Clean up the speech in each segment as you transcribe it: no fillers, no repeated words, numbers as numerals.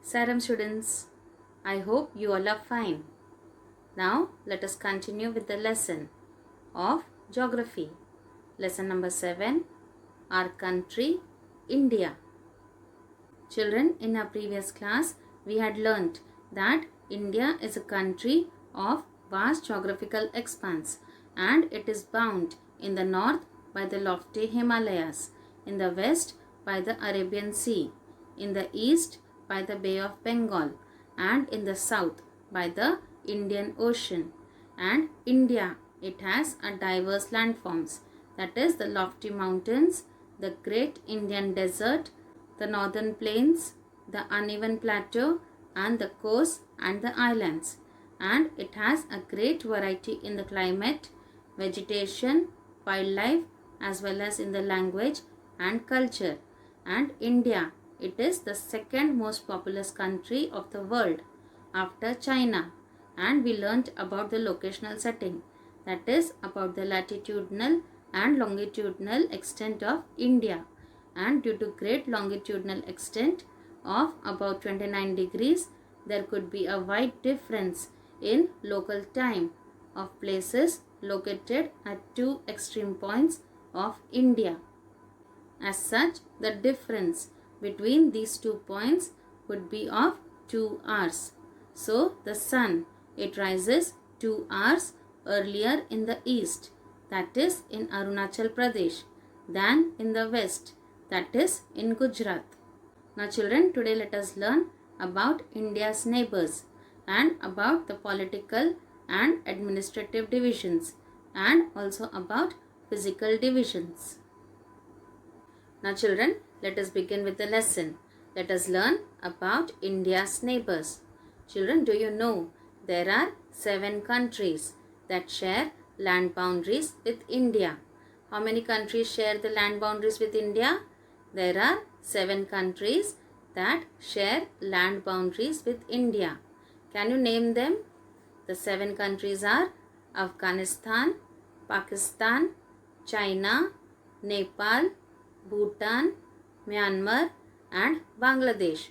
Saram students, I hope you all are fine. Now let us continue with the lesson of geography. Lesson number 7, our country, India. Children, in our previous class, we had learnt that India is a country of vast geographical expanse and it is bound in the north by the lofty Himalayas, in the west by the Arabian Sea, in the east by the Bay of Bengal and in the south by the Indian Ocean. And India, it has a diverse landforms, that is the lofty mountains, the great Indian desert, the northern plains, the uneven plateau and the coast and the islands. And it has a great variety in the climate, vegetation, wildlife as well as in the language and culture. And India, it is the second most populous country of the world after China. And we learnt about the locational setting, that is about the latitudinal and longitudinal extent of India. And due to great longitudinal extent of about 29 degrees, there could be a wide difference in local time of places located at two extreme points of India. As such, the difference between these 2 points would be of 2 hours. So, the sun, it rises 2 hours earlier in the east, that is in Arunachal Pradesh, than in the west, that is in Gujarat. Now children, today let us learn about India's neighbors and about the political and administrative divisions and also about physical divisions. Now children, let us begin with the lesson. Let us learn about India's neighbors. Children, do you know there are 7 countries that share land boundaries with India? How many countries share the land boundaries with India? There are 7 countries that share land boundaries with India. Can you name them? The 7 countries are Afghanistan, Pakistan, China, Nepal, Bhutan, Myanmar and Bangladesh.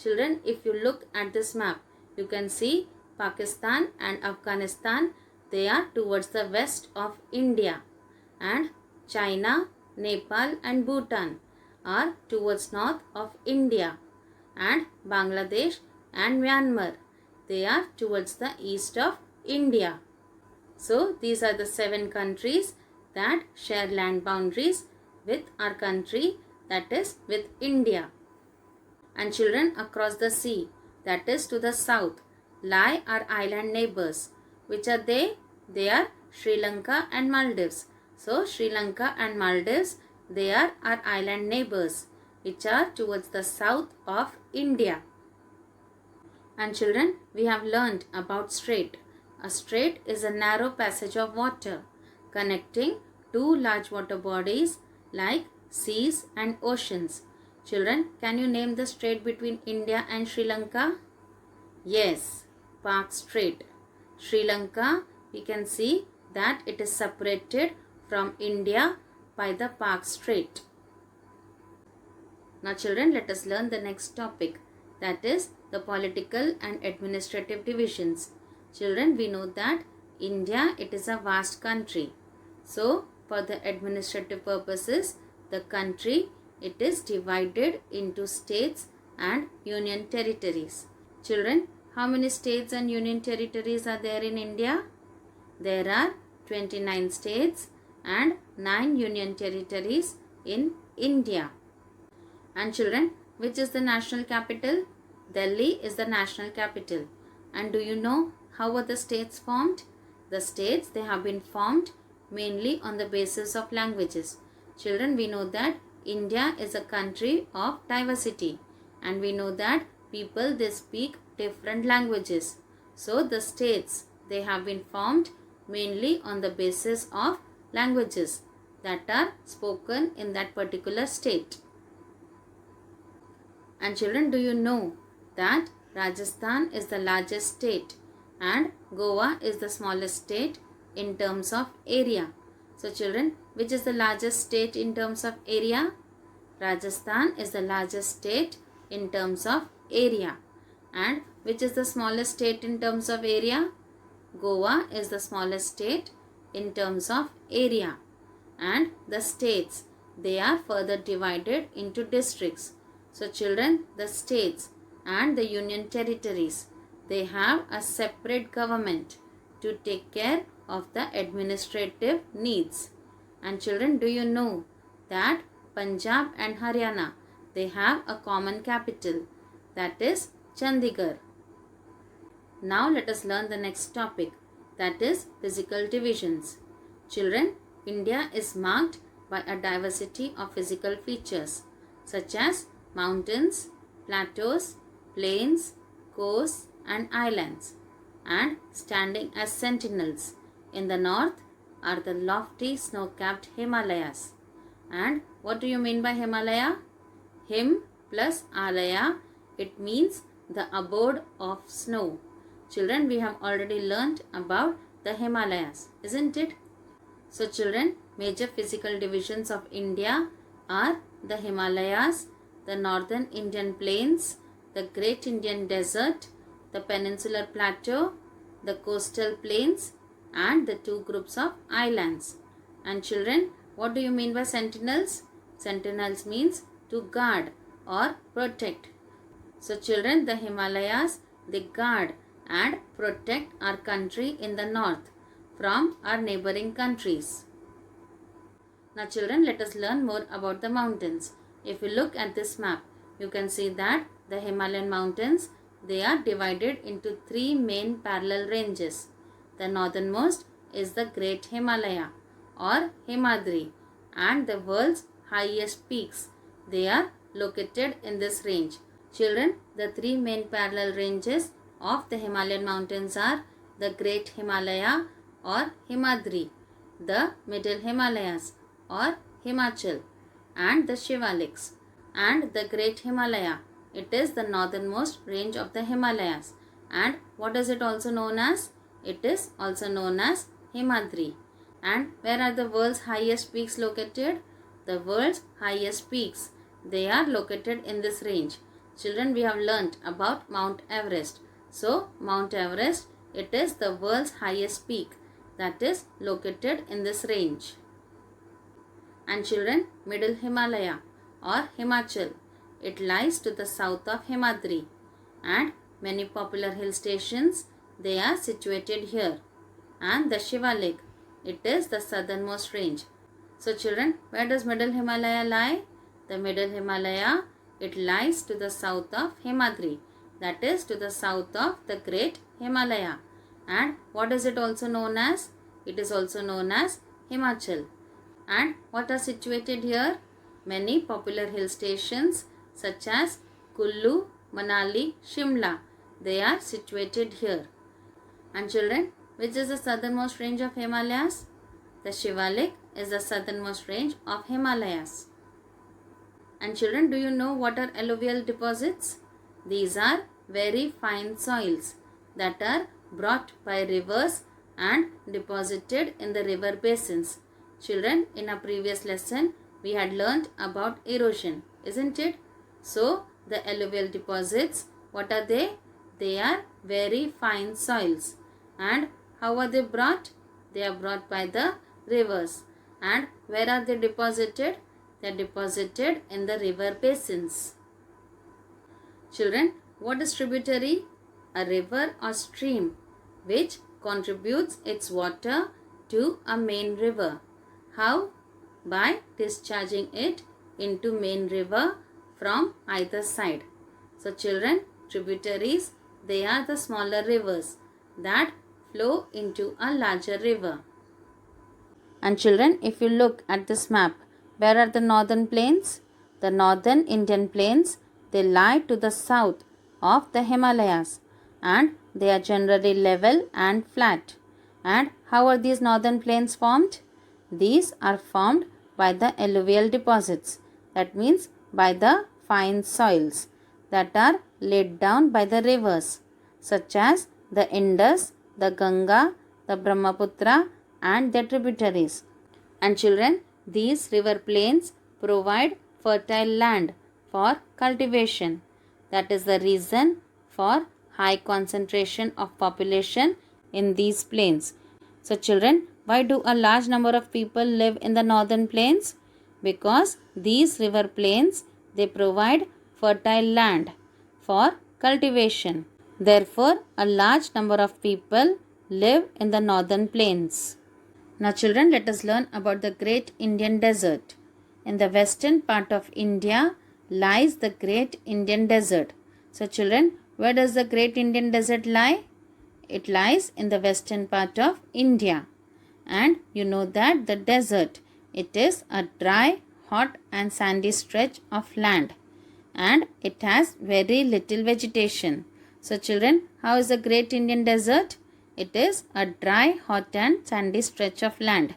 Children, if you look at this map, you can see Pakistan and Afghanistan, they are towards the west of India, and China, Nepal and Bhutan are towards north of India, and Bangladesh and Myanmar, they are towards the east of India. So these are the 7 countries that share land boundaries with our country, that is with India. And children, across the sea, that is to the south, lie our island neighbors. Which are they? They are Sri Lanka and Maldives. So Sri Lanka and Maldives, they are our island neighbors which are towards the south of India. And children, we have learned about strait. A strait is a narrow passage of water connecting 2 large water bodies like seas and oceans. Children, can you name the strait between India and Sri Lanka? Yes, Park Strait. Sri Lanka, we can see that it is separated from India by the Park Strait. Now children, let us learn the next topic, that is the political and administrative divisions. Children, we know that India, it is a vast country. So for the administrative purposes, the country, it is divided into states and union territories. Children, how many states and union territories are there in India? There are 29 states and 9 union territories in India. And children, which is the national capital? Delhi is the national capital. And do you know how were the states formed? The states, they have been formed mainly on the basis of languages. Children, we know that India is a country of diversity, and we know that people, they speak different languages. So the states, they have been formed mainly on the basis of languages that are spoken in that particular state. And children, do you know that Rajasthan is the largest state and Goa is the smallest state in terms of area? So children, which is the largest state in terms of area? Rajasthan is the largest state in terms of area. And which is the smallest state in terms of area? Goa is the smallest state in terms of area. And the states, they are further divided into districts. So children, the states and the union territories, they have a separate government to take care of the administrative needs. And children, do you know that Punjab and Haryana, they have a common capital, that is Chandigarh. Now let us learn the next topic, that is physical divisions. Children, India is marked by a diversity of physical features such as mountains, plateaus, plains, coasts and islands. And standing as sentinels in the north are the lofty snow-capped Himalayas. And what do you mean by Himalaya? Him plus Alaya, it means the abode of snow. Children, we have already learnt about the Himalayas, isn't it? So children, major physical divisions of India are the Himalayas, the northern Indian plains, the Great Indian Desert, the peninsular plateau, the coastal plains and the two groups of islands. And children, what do you mean by sentinels? Sentinels means to guard or protect. So children, the Himalayas, they guard and protect our country in the north from our neighboring countries. Now children, let us learn more about the mountains. If you look at this map, you can see that the Himalayan mountains, they are divided into three main parallel ranges. The northernmost is the Great Himalaya or Himadri, and the world's highest peaks, they are located in this range. Children, the three main parallel ranges of the Himalayan mountains are the Great Himalaya or Himadri, the Middle Himalayas or Himachal, and the Shivaliks. And the Great Himalaya, it is the northernmost range of the Himalayas. And what is it also known as? It is also known as Himadri. And where are the world's highest peaks located? The world's highest peaks, they are located in this range. Children, we have learnt about Mount Everest. So, Mount Everest, it is the world's highest peak that is located in this range. And children, Middle Himalaya or Himachal, it lies to the south of Himadri, and many popular hill stations, they are situated here. And the Shivalik, it is the southernmost range. So children, where does Middle Himalaya lie? The Middle Himalaya, it lies to the south of Himadri, that is to the south of the Great Himalaya. And what is it also known as? It is also known as Himachal. And what are situated here? Many popular hill stations such as Kullu, Manali, Shimla, they are situated here. And children, which is the southernmost range of Himalayas? The Shivalik is the southernmost range of Himalayas. And children, do you know what are alluvial deposits? These are very fine soils that are brought by rivers and deposited in the river basins. Children, in a previous lesson, we had learnt about erosion, isn't it? So, the alluvial deposits, what are they? They are very fine soils. And how are they brought? They are brought by the rivers. And where are they deposited? They are deposited in the river basins. Children, what is tributary? A river or stream which contributes its water to a main river. How? By discharging it into main river from either side. So children, tributaries, they are the smaller rivers that flow into a larger river. And children, if you look at this map, where are the northern plains? The northern Indian plains, they lie to the south of the Himalayas, and they are generally level and flat. And how are these northern plains formed? These are formed by the alluvial deposits, that means by the fine soils that are laid down by the rivers such as the Indus, the Ganga, the Brahmaputra and their tributaries. And children, these river plains provide fertile land for cultivation. That is the reason for high concentration of population in these plains. So children, why do a large number of people live in the northern plains? Because these river plains, they provide fertile land for cultivation. Therefore, a large number of people live in the northern plains. Now children, let us learn about the Great Indian Desert. In the western part of India lies the Great Indian Desert. So children, where does the Great Indian Desert lie? It lies in the western part of India. And you know that the desert, it is a dry, hot and sandy stretch of land. And it has very little vegetation. So children, how is the Great Indian Desert? It is a dry, hot and sandy stretch of land.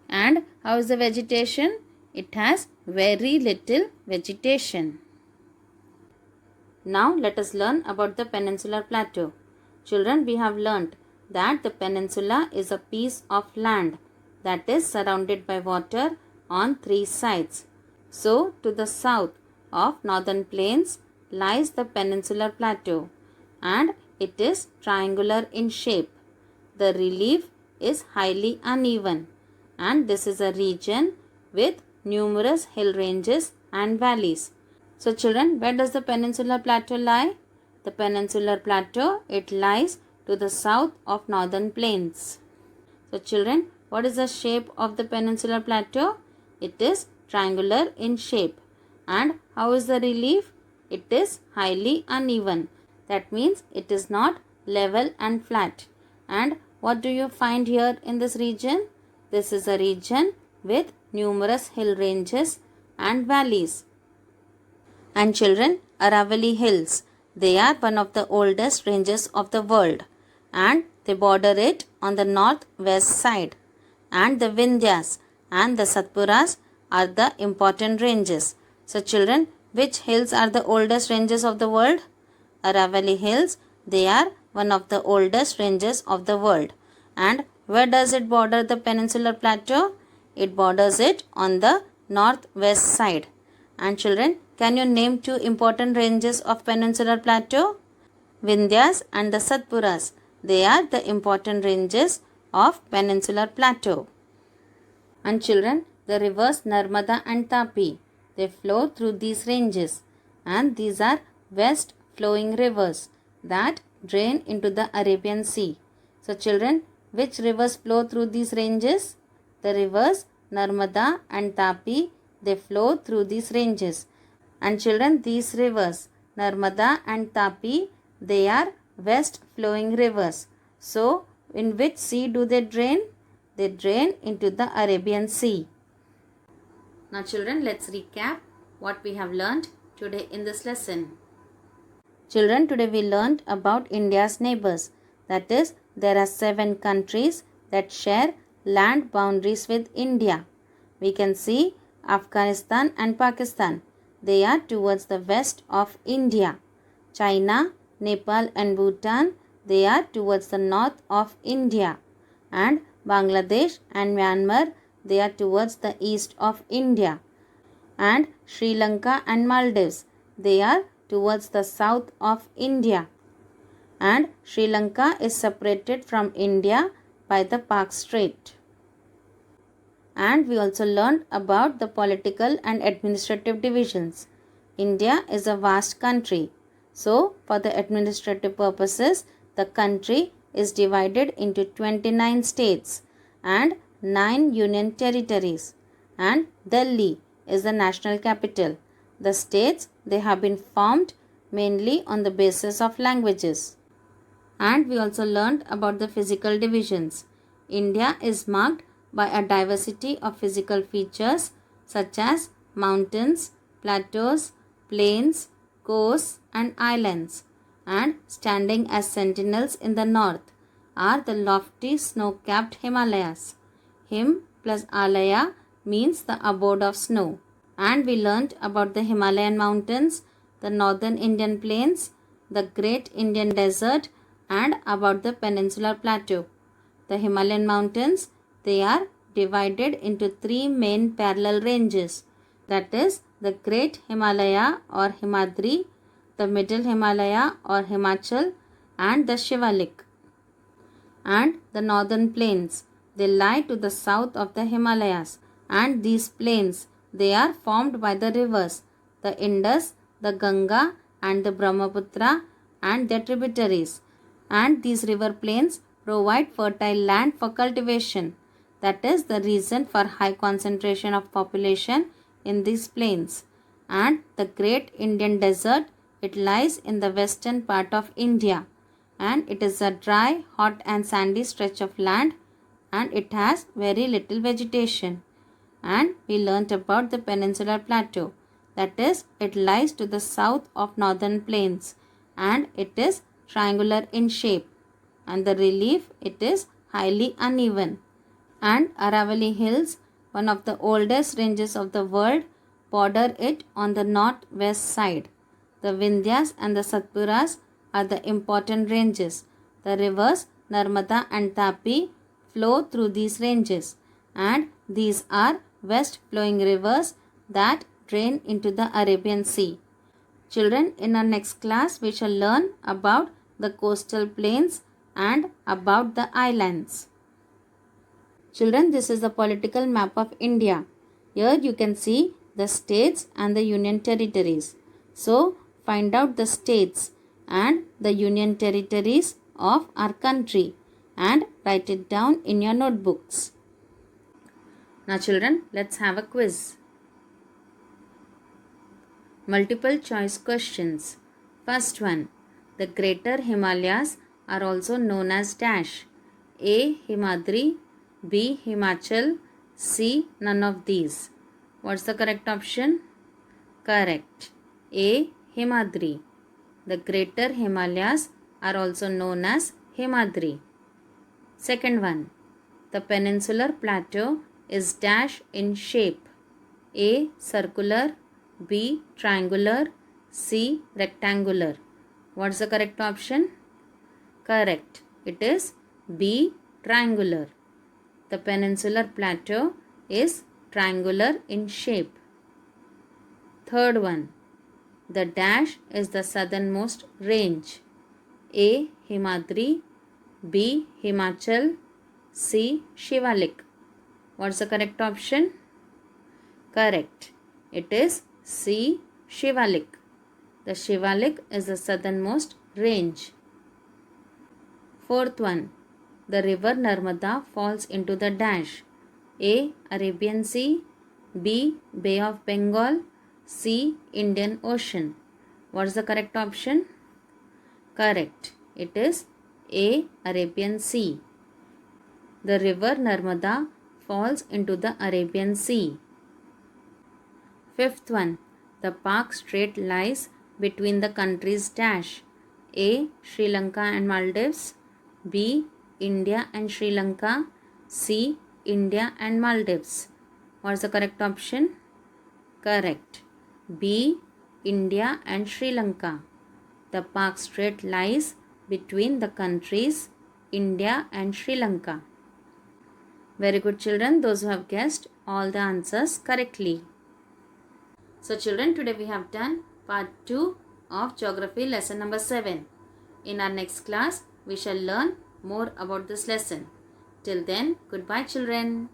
And how is the vegetation? It has very little vegetation. Now let us learn about the Peninsular Plateau. Children, we have learnt that the peninsula is a piece of land that is surrounded by water on three sides. So, to the south of northern plains lies the Peninsular Plateau and it is triangular in shape. The relief is highly uneven and this is a region with numerous hill ranges and valleys. So children, where does the Peninsular Plateau lie? The Peninsular Plateau, it lies to the south of northern plains. So children, what is the shape of the Peninsular Plateau? It is triangular in shape. And how is the relief? It is highly uneven. That means it is not level and flat. And what do you find here in this region? This is a region with numerous hill ranges and valleys. And children, Aravalli Hills, they are one of the oldest ranges of the world and they border it on the northwest side. And the Vindhyas and the Satpuras are the important ranges. So children, which hills are the oldest ranges of the world? Aravalli Hills, they are one of the oldest ranges of the world. And where does it border the Peninsular Plateau? It borders it on the northwest side. And children, can you name two important ranges of Peninsular Plateau? Vindhyas and the Satpuras. They are the important ranges of Peninsular Plateau. And children, the rivers Narmada and Tapi, they flow through these ranges. And these are west flowing rivers that drain into the Arabian Sea. So children, which rivers flow through these ranges? The rivers Narmada and Tapi, they flow through these ranges. And children, these rivers Narmada and Tapi, they are west flowing rivers. So in which sea do they drain? They drain into the Arabian Sea. Now children, let's recap what we have learned today in this lesson. Children, today we learned about India's neighbors. That is, there are 7 countries that share land boundaries with India. We can see Afghanistan and Pakistan. They are towards the west of India. China, Nepal and Bhutan, they are towards the north of India. And Bangladesh and Myanmar, they are towards the east of India. And Sri Lanka and Maldives, they are towards the south of India. And Sri Lanka is separated from India by the Pak Strait. And we also learned about the political and administrative divisions. India is a vast country. So, for the administrative purposes, the country is divided into 29 states and 9 union territories. And Delhi is the national capital. The states, they have been formed mainly on the basis of languages. And we also learned about the physical divisions. India is marked by a diversity of physical features such as mountains, plateaus, plains, coasts and islands. And standing as sentinels in the north are the lofty snow-capped Himalayas. Him plus Alaya means the abode of snow. And we learnt about the Himalayan mountains, the northern Indian plains, the Great Indian Desert and about the Peninsular Plateau. The Himalayan mountains, they are divided into 3 main parallel ranges. That is the Great Himalaya or Himadri, the Middle Himalaya or Himachal, and the Shivalik. And the northern plains, they lie to the south of the Himalayas. And these plains, they are formed by the rivers, the Indus, the Ganga, and the Brahmaputra and their tributaries. And these river plains provide fertile land for cultivation. That is the reason for high concentration of population in these plains. And the great Indian desert, it lies in the western part of India, and it is a dry, hot and sandy stretch of land, and it has very little vegetation. And we learnt about the peninsular plateau, that is, it lies to the south of northern plains, and it is triangular in shape, and the relief, it is highly uneven. And Aravalli Hills, one of the oldest ranges of the world, border it on the northwest side. The Vindhyas and the Satpuras are the important ranges. The rivers Narmada and Tapi flow through these ranges, and these are west flowing rivers that drain into the Arabian Sea. Children, in our next class we shall learn about the coastal plains and about the islands. Children, this is the political map of India. Here you can see the states and the union territories. So, find out the states and the union territories of our country and write it down in your notebooks. Now children, let's have a quiz. Multiple choice questions. First one, the greater Himalayas are also known as dash. A. Himadri, B. Himachal, C. None of these. What's the correct option? Correct. A. Himadri. The greater Himalayas are also known as Himadri. Second one, the peninsular plateau is dash in shape. A. Circular, B. Triangular, C. Rectangular. What's the correct option? Correct. It is B. Triangular. The peninsular plateau is triangular in shape. Third one, the dash is the southernmost range. A. Himadri, B. Himachal, C. Shivalik. What's the correct option? Correct. It is C. Shivalik. The Shivalik is the southernmost range. Fourth one, the river Narmada falls into the dash. A. Arabian Sea, B. Bay of Bengal, C. Indian Ocean. What's the correct option? Correct. It is A. Arabian Sea. The river Narmada falls into the Arabian Sea. Fifth one, the Pak Strait lies between the countries dash. A. Sri Lanka and Maldives, B. India and Sri Lanka, C. India and Maldives. What's the correct option? Correct. B. India and Sri Lanka. The Pak Strait lies between the countries India and Sri Lanka. Very good children, those who have guessed all the answers correctly. So children, today we have done part 2 of geography lesson number 7. In our next class, we shall learn more about this lesson. Till then, goodbye children.